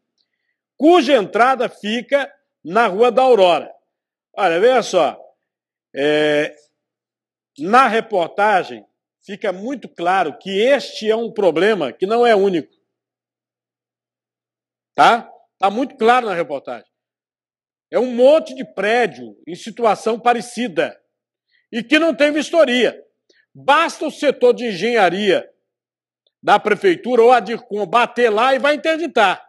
cuja entrada fica na Rua da Aurora. Olha, veja só, na reportagem fica muito claro que este é um problema que não é único. Tá? Tá muito claro na reportagem. É um monte de prédio em situação parecida e que não tem vistoria. Basta o setor de engenharia da prefeitura ou a DIRCOM bater lá e vai interditar.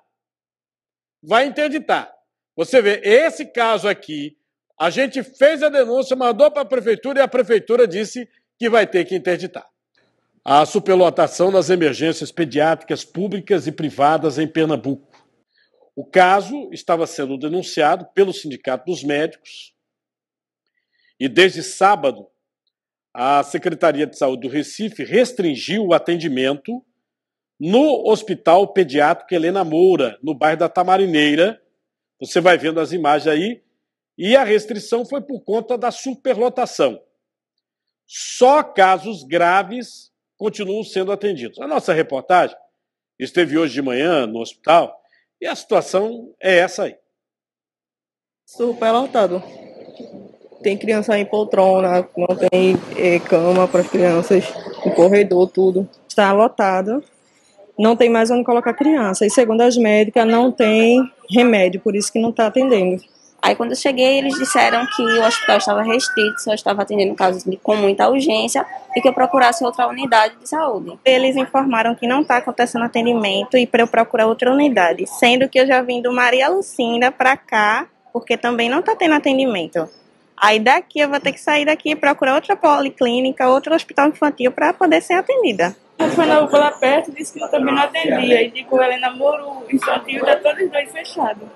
Vai interditar. Você vê, esse caso aqui, a gente fez a denúncia, mandou para a prefeitura e a prefeitura disse que vai ter que interditar. A superlotação nas emergências pediátricas públicas e privadas em Pernambuco. O caso estava sendo denunciado pelo Sindicato dos Médicos e desde sábado a Secretaria de Saúde do Recife restringiu o atendimento no Hospital Pediátrico Helena Moura, no bairro da Tamarineira. Você vai vendo as imagens aí. E a restrição foi por conta da superlotação. Só casos graves continuam sendo atendidos. A nossa reportagem esteve hoje de manhã no hospital e a situação é essa aí. Super lotado. Tem criança em poltrona, não tem cama para as crianças, no corredor, tudo. Está lotado, não tem mais onde colocar criança. E segundo as médicas, não tem remédio, por isso que não está atendendo. Aí quando eu cheguei, eles disseram que o hospital estava restrito, só estava atendendo casos com muita urgência e que eu procurasse outra unidade de saúde. Eles informaram que não está acontecendo atendimento e para eu procurar outra unidade, sendo que eu já vim do Maria Lucinda para cá, porque também não está tendo atendimento. Aí daqui eu vou ter que sair daqui e procurar outra policlínica, outro hospital infantil para poder ser atendida. Foi na UPA lá perto, disse que eu também não atendia. E digo, Helena Moura, infantil, está todos os dois fechados.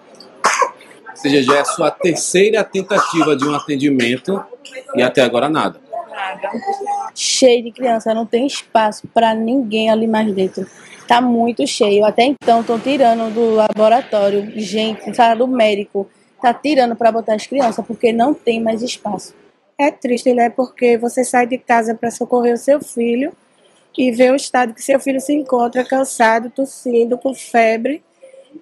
Ou seja, já é a sua terceira tentativa de um atendimento e até agora nada. Cheio de criança, não tem espaço para ninguém ali mais dentro. Tá muito cheio. Até então estão tirando do laboratório, gente, sala do médico, tá tirando para botar as crianças porque não tem mais espaço. É triste, né? Porque você sai de casa para socorrer o seu filho e vê o estado que seu filho se encontra, cansado, tossindo, com febre,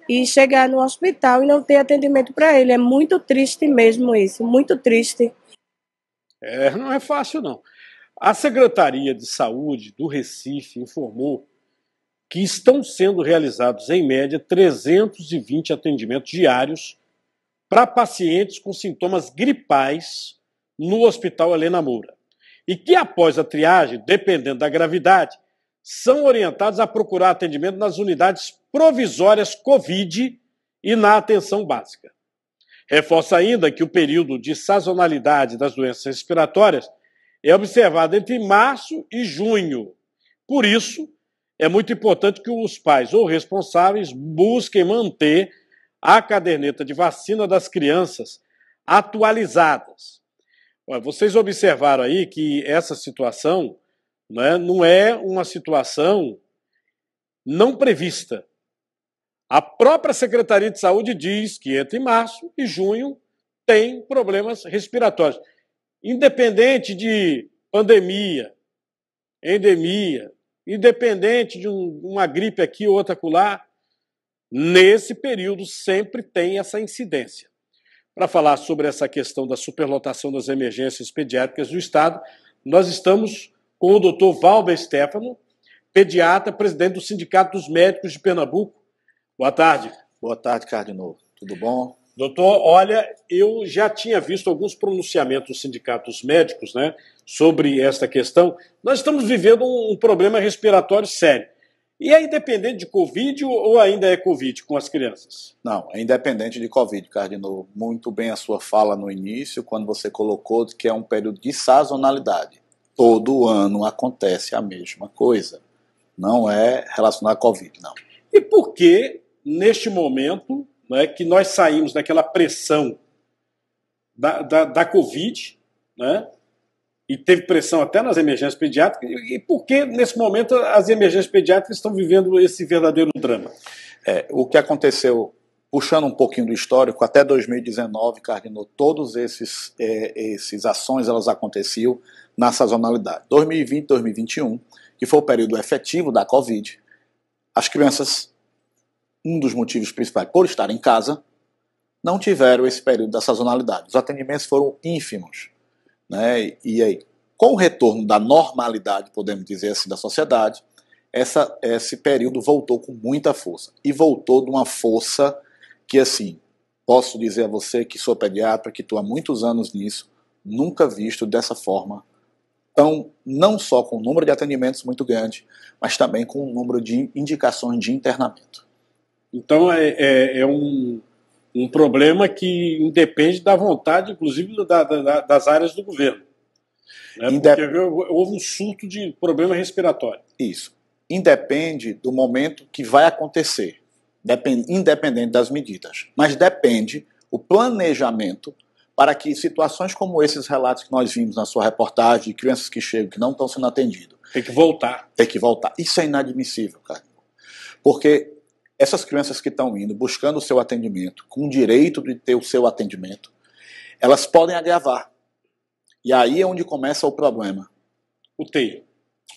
e chegar no hospital e não ter atendimento para ele. É muito triste mesmo isso, muito triste. Não é fácil, não. A Secretaria de Saúde do Recife informou que estão sendo realizados, em média, 320 atendimentos diários para pacientes com sintomas gripais no Hospital Helena Moura. E que, após a triagem, dependendo da gravidade, são orientados a procurar atendimento nas unidades provisórias Covid e na atenção básica. Reforça ainda que o período de sazonalidade das doenças respiratórias é observado entre março e junho. Por isso, é muito importante que os pais ou responsáveis busquem manter a caderneta de vacina das crianças atualizadas. Vocês observaram aí que essa situação não é uma situação não prevista. A própria Secretaria de Saúde diz que entre março e junho tem problemas respiratórios. Independente de pandemia, endemia, independente de uma gripe aqui ou outra acolá, nesse período sempre tem essa incidência. Para falar sobre essa questão da superlotação das emergências pediátricas do Estado, nós estamos com o Dr. Valber Stefano, pediatra, presidente do Sindicato dos Médicos de Pernambuco. Boa tarde. Boa tarde, Cardinô. Tudo bom? Doutor, olha, eu já tinha visto alguns pronunciamentos dos sindicatos médicos, sobre esta questão. Nós estamos vivendo um problema respiratório sério. E é independente de Covid ou ainda é Covid com as crianças? Não, é independente de Covid, Cardinô. Muito bem a sua fala no início, quando você colocou que é um período de sazonalidade. Todo ano acontece a mesma coisa. Não é relacionado à Covid, não. E por que, neste momento, que nós saímos daquela pressão da Covid, e teve pressão até nas emergências pediátricas, e por que, nesse momento, as emergências pediátricas estão vivendo esse verdadeiro drama? O que aconteceu, puxando um pouquinho do histórico, até 2019, Cardinô, todos esses ações elas aconteciam na sazonalidade. 2020, 2021, que foi o período efetivo da Covid, as crianças, um dos motivos principais, por estar em casa, não tiveram esse período da sazonalidade. Os atendimentos foram ínfimos. E aí, com o retorno da normalidade, podemos dizer assim, da sociedade, esse período voltou com muita força. E voltou de uma força que, assim, posso dizer a você que sou pediatra, que estou há muitos anos nisso, nunca visto dessa forma. Então, não só com o número de atendimentos muito grande, mas também com o número de indicações de internamento. Então, é um problema que independe da vontade, inclusive, das áreas do governo. Porque houve um surto de problema respiratório. Isso. Independe do momento que vai acontecer, independente das medidas. Mas depende o planejamento para que situações como esses relatos que nós vimos na sua reportagem, de crianças que chegam, que não estão sendo atendidas. Tem que voltar. Tem que voltar. Isso é inadmissível, cara. Porque essas crianças que estão indo, buscando o seu atendimento, com o direito de ter o seu atendimento, elas podem agravar. E aí é onde começa o problema. UTI.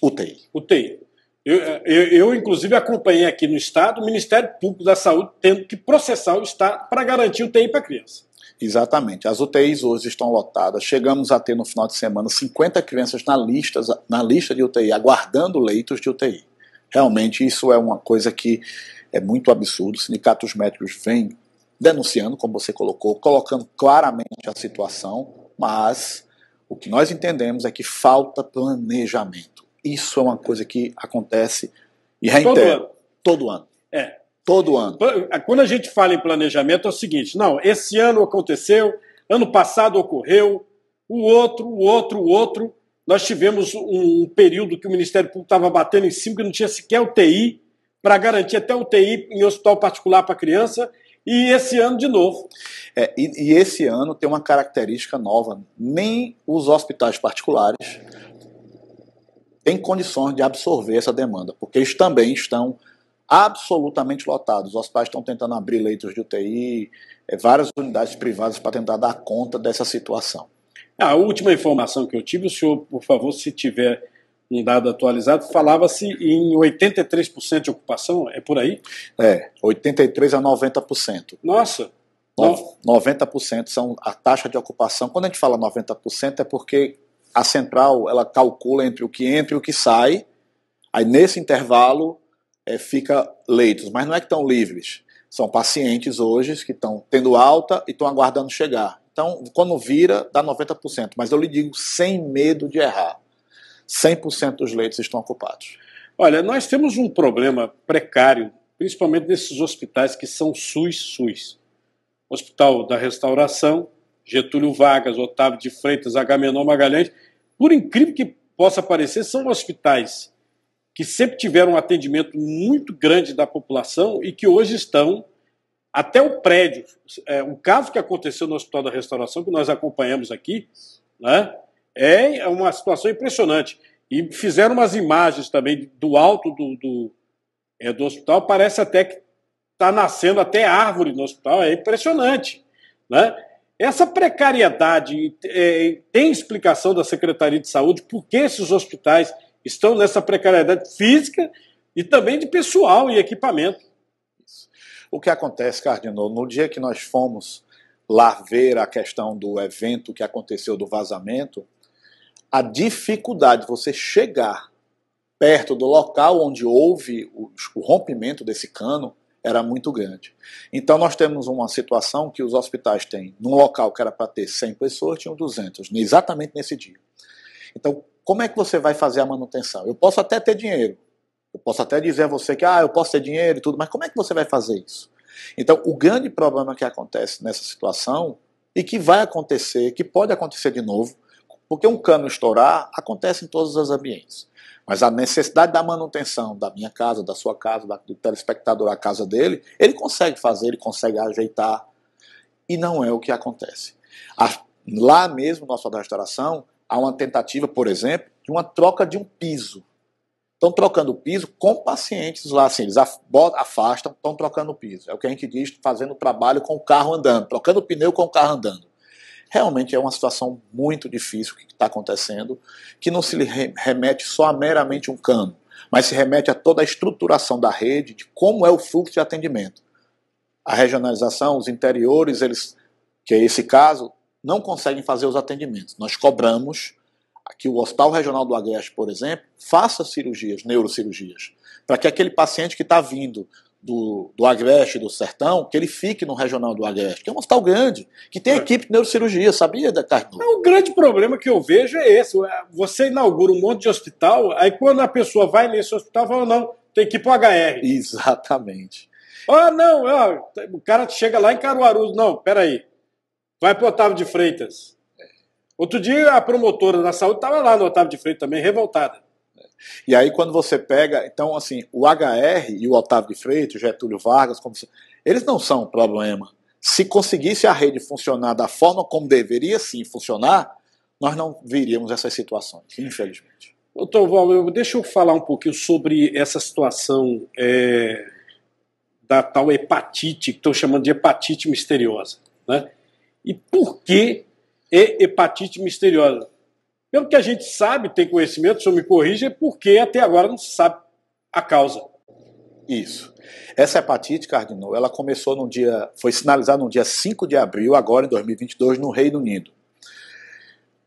UTI. Eu, inclusive, acompanhei aqui no Estado o Ministério Público da Saúde tendo que processar o Estado para garantir UTI para a criança. Exatamente. As UTIs hoje estão lotadas. Chegamos a ter no final de semana 50 crianças na lista de UTI, aguardando leitos de UTI. Realmente isso é uma coisa que é muito absurdo. Os sindicatos médicos vêm denunciando, como você colocou, colocando claramente a situação, mas o que nós entendemos é que falta planejamento. Isso é uma coisa que acontece e reitero. Todo ano. Todo ano. Quando a gente fala em planejamento é o seguinte, não, esse ano aconteceu, ano passado ocorreu, o outro. Nós tivemos um período que o Ministério Público estava batendo em cima, que não tinha sequer UTI, para garantir até UTI em hospital particular para criança, E esse ano de novo. E esse ano tem uma característica nova. Nem os hospitais particulares têm condições de absorver essa demanda, porque eles também estão absolutamente lotados. Os hospitais estão tentando abrir leitos de UTI, várias unidades privadas para tentar dar conta dessa situação. A última informação que eu tive, o senhor, por favor, se tiver um dado atualizado, falava-se em 83% de ocupação, é por aí? 83% a 90%. Nossa! 90% são a taxa de ocupação. Quando a gente fala 90% é porque a central ela calcula entre o que entra e o que sai, aí nesse intervalo fica leitos, mas não é que estão livres. São pacientes hoje que estão tendo alta e estão aguardando chegar. Então, quando vira, dá 90%. Mas eu lhe digo, sem medo de errar, 100% dos leitos estão ocupados. Olha, nós temos um problema precário, principalmente nesses hospitais que são SUS. Hospital da Restauração, Getúlio Vargas, Otávio de Freitas, Agamenon Magalhães. Por incrível que possa parecer, são hospitais que sempre tiveram um atendimento muito grande da população e que hoje estão até o prédio. O caso que aconteceu no Hospital da Restauração, que nós acompanhamos aqui, né, é uma situação impressionante. E fizeram umas imagens também do alto do hospital, parece até que está nascendo até árvore no hospital, é impressionante, né? Essa precariedade tem explicação da Secretaria de Saúde por que esses hospitais estão nessa precariedade física e também de pessoal e equipamento. O que acontece, Cardinal, no dia que nós fomos lá ver a questão do evento que aconteceu do vazamento, a dificuldade de você chegar perto do local onde houve o rompimento desse cano era muito grande. Então nós temos uma situação que os hospitais têm, num local que era para ter 100 pessoas, tinham 200, exatamente nesse dia. Então, como é que você vai fazer a manutenção? Eu posso até ter dinheiro, eu posso até dizer a você que eu posso ter dinheiro e tudo, mas como é que você vai fazer isso? Então, o grande problema que acontece nessa situação, e que vai acontecer, que pode acontecer de novo, porque um cano estourar acontece em todos os ambientes. Mas a necessidade da manutenção da minha casa, da sua casa, do telespectador, a casa dele, ele consegue fazer, ele consegue ajeitar. E não é o que acontece. Lá mesmo, no Hospital da Restauração, há uma tentativa, por exemplo, de uma troca de um piso. Estão trocando o piso com pacientes lá, assim, eles afastam, estão trocando o piso. É o que a gente diz, fazendo o trabalho com o carro andando, trocando o pneu com o carro andando. Realmente é uma situação muito difícil que está acontecendo, que não se remete só a meramente um cano, mas se remete a toda a estruturação da rede, de como é o fluxo de atendimento. A regionalização, os interiores, que é esse caso, não conseguem fazer os atendimentos. Nós cobramos que o Hospital Regional do Agreste, por exemplo, faça cirurgias, neurocirurgias, para que aquele paciente que está vindo do Agreste, do Sertão, que ele fique no Regional do Agreste, que é um hospital grande, que tem equipe de neurocirurgia, sabia, Cardinal? O grande problema que eu vejo é esse. Você inaugura um monte de hospital, aí quando a pessoa vai nesse hospital, fala, não, tem que ir para o HR. Exatamente. O cara chega lá em Caruaru, não, peraí, vai para o Otávio de Freitas. Outro dia a promotora da saúde estava lá no Otávio de Freitas também, revoltada. E aí quando você pega, então assim, o HR e o Otávio de Freitas, o Getúlio Vargas, eles não são um problema. Se conseguisse a rede funcionar da forma como deveria sim funcionar, nós não viríamos essas situações, infelizmente. Doutor Val, deixa eu falar um pouquinho sobre essa situação da tal hepatite, que estou chamando de hepatite misteriosa, né? E por que é hepatite misteriosa? Pelo que a gente sabe, tem conhecimento, o senhor me corrija, é porque até agora não se sabe a causa. Isso. Essa hepatite, Cardinal, ela começou foi sinalizada no dia 5 de abril, agora em 2022, no Reino Unido.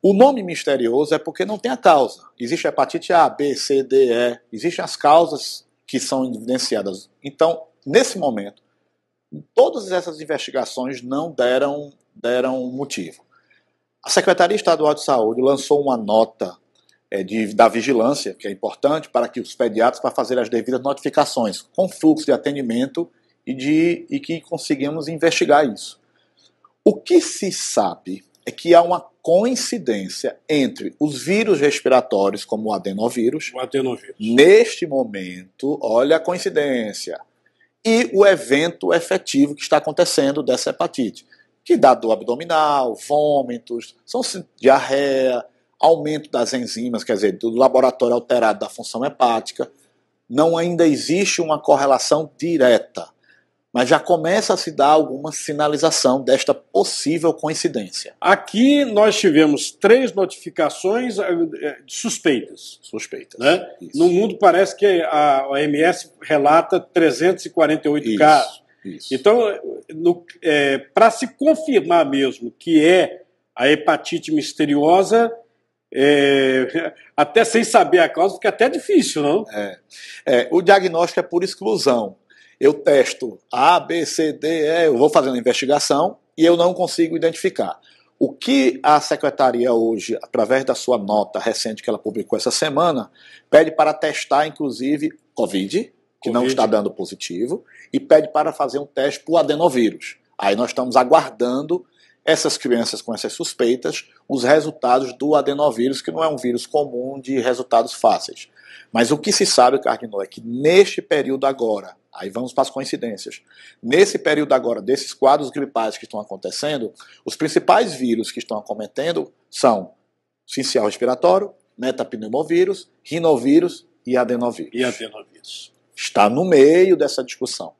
O nome misterioso é porque não tem a causa. Existe a hepatite A, B, C, D, E. Existem as causas que são evidenciadas. Então, nesse momento, todas essas investigações não deram motivo. A Secretaria Estadual de Saúde lançou uma nota da vigilância, que é importante para que os pediatras para fazer as devidas notificações com fluxo de atendimento e que conseguimos investigar isso. O que se sabe é que há uma coincidência entre os vírus respiratórios, como o adenovírus, neste momento, olha a coincidência, e o evento efetivo que está acontecendo dessa hepatite, que dá dor abdominal, vômitos, diarreia, aumento das enzimas, quer dizer, do laboratório alterado da função hepática. Não ainda existe uma correlação direta, mas já começa a se dar alguma sinalização desta possível coincidência. Aqui nós tivemos 3 notificações suspeitas. Suspeitas. Né? No mundo parece que a OMS relata 348 casos. Isso. Então, para se confirmar mesmo que é a hepatite misteriosa, até sem saber a causa, fica até difícil, não? O diagnóstico é por exclusão. Eu testo A, B, C, D, E, eu vou fazendo a investigação e eu não consigo identificar. O que a Secretaria hoje, através da sua nota recente que ela publicou essa semana, pede para testar, inclusive, Covid, que não está dando positivo, e pede para fazer um teste para o adenovírus. Aí nós estamos aguardando essas crianças com essas suspeitas, os resultados do adenovírus, que não é um vírus comum de resultados fáceis. Mas o que se sabe, Cardinô, é que neste período agora, aí vamos para as coincidências, nesse período agora, desses quadros gripais que estão acontecendo, os principais vírus que estão acometendo são sincial respiratório, metapneumovírus, rinovírus e adenovírus. Está no meio dessa discussão.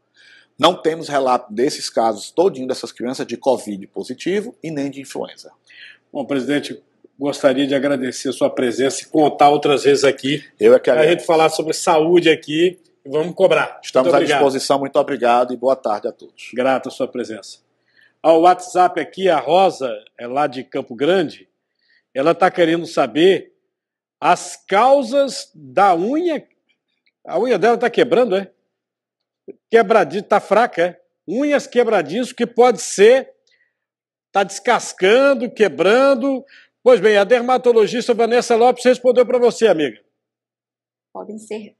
Não temos relato desses casos todinho dessas crianças de Covid positivo e nem de influenza. Bom, presidente, gostaria de agradecer a sua presença e contar outras vezes aqui. Eu é que agradeço. A gente falar sobre saúde aqui e vamos cobrar. Estamos à disposição, muito obrigado e boa tarde a todos. Grato a sua presença. Ao WhatsApp aqui, a Rosa, é lá de Campo Grande, ela está querendo saber as causas da unha. A unha dela está quebrando, é? Quebradiço, está fraca, é? Unhas quebradiço, que pode ser, está descascando, quebrando. Pois bem, a dermatologista Vanessa Lopes respondeu para você, amiga. Podem ser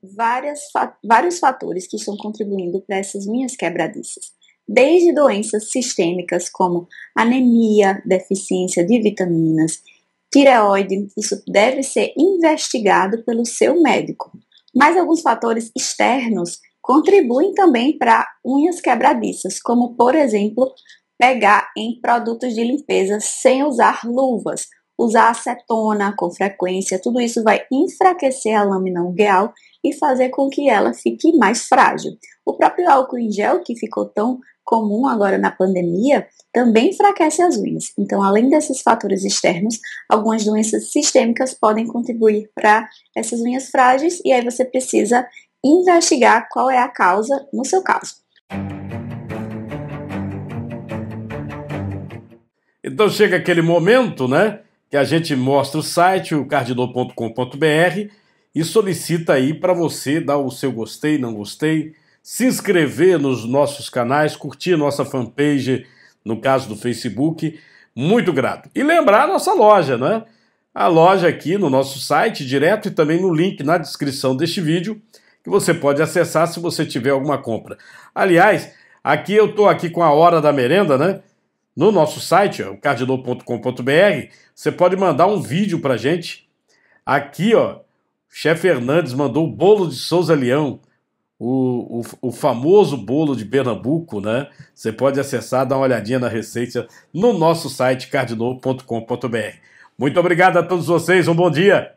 vários fatores que estão contribuindo para essas unhas quebradiças. Desde doenças sistêmicas como anemia, deficiência de vitaminas, tireoide, isso deve ser investigado pelo seu médico. Mas alguns fatores externos contribuem também para unhas quebradiças, como, por exemplo, pegar em produtos de limpeza sem usar luvas, usar acetona com frequência, tudo isso vai enfraquecer a lâmina ungueal e fazer com que ela fique mais frágil. O próprio álcool em gel, que ficou tão comum agora na pandemia, também enfraquece as unhas. Então, além desses fatores externos, algumas doenças sistêmicas podem contribuir para essas unhas frágeis e aí você precisa investigar qual é a causa no seu caso. Então chega aquele momento, né, que a gente mostra o site, o cardinô.com.br, e solicita aí para você dar o seu gostei, não gostei, se inscrever nos nossos canais, curtir nossa fanpage, no caso do Facebook, muito grato. E lembrar a nossa loja, né? A loja aqui no nosso site, direto, e também no link na descrição deste vídeo, que você pode acessar se você tiver alguma compra. Aliás, aqui eu estou aqui com a Hora da Merenda, né? No nosso site, o cardinô.com.br, você pode mandar um vídeo pra gente. Aqui, ó, o chefe Fernandes mandou o bolo de Souza Leão, o famoso bolo de Pernambuco, né? Você pode acessar, dar uma olhadinha na receita no nosso site cardinô.com.br. Muito obrigado a todos vocês, um bom dia!